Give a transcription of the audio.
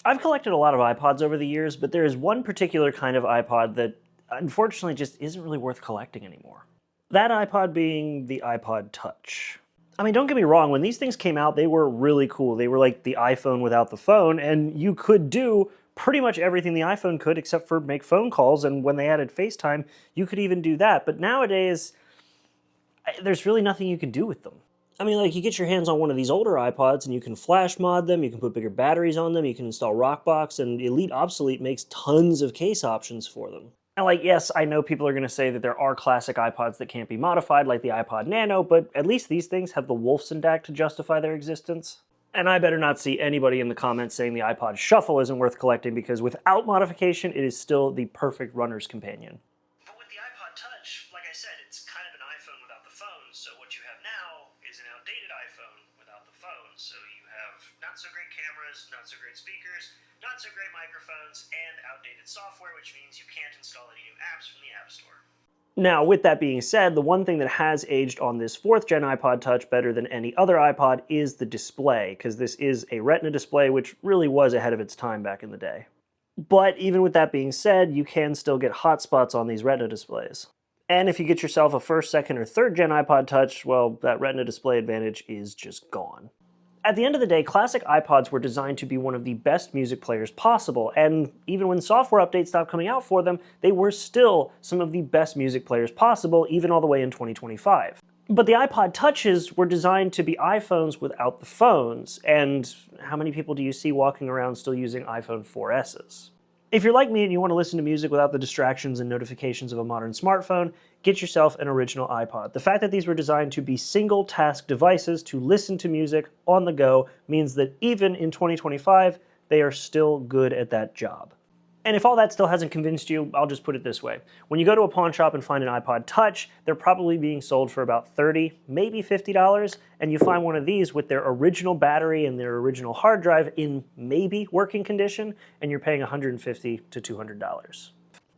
I've collected a lot of iPods over the years, but there is one particular kind of iPod that unfortunately just isn't really worth collecting anymore. That iPod being the iPod Touch. I mean, don't get me wrong, when these things came out, they were really cool. They were like the iPhone without the phone, and you could do pretty much everything the iPhone could except for make phone calls, and when they added FaceTime, you could even do that. But nowadays, there's really nothing you can do with them. I mean, like, you get your hands on one of these older iPods and you can flash mod them, you can put bigger batteries on them, you can install Rockbox, and Elite Obsolete makes tons of case options for them. And like, yes, I know people are going to say that there are classic iPods that can't be modified, like the iPod Nano, but at least these things have the Wolfson DAC to justify their existence. And I better not see anybody in the comments saying the iPod Shuffle isn't worth collecting, because without modification, it is still the perfect runner's companion. But with the iPod Touch, like I said, it's kind of an iPhone without the phone, so what you have now is an outdated iPhone without the phone. So you have not so great cameras, not so great speakers, not so great microphones, and outdated software, which means you can't install any new apps from the App Store. Now, with that being said, the one thing that has aged on this 4th gen iPod Touch better than any other iPod is the display, because this is a Retina display, which really was ahead of its time back in the day. But even with that being said, you can still get hotspots on these Retina displays. And if you get yourself a 1st, 2nd, or 3rd gen iPod Touch, well, that Retina display advantage is just gone. At the end of the day, classic iPods were designed to be one of the best music players possible, and even when software updates stopped coming out for them, they were still some of the best music players possible, even all the way in 2025. But the iPod Touches were designed to be iPhones without the phones, and how many people do you see walking around still using iPhone 4Ss? If you're like me and you want to listen to music without the distractions and notifications of a modern smartphone, get yourself an original iPod. The fact that these were designed to be single-task devices to listen to music on the go means that even in 2025, they are still good at that job. And if all that still hasn't convinced you, I'll just put it this way. When you go to a pawn shop and find an iPod Touch, they're probably being sold for about $30, maybe $50, and you find one of these with their original battery and their original hard drive in maybe working condition, and you're paying $150 to $200.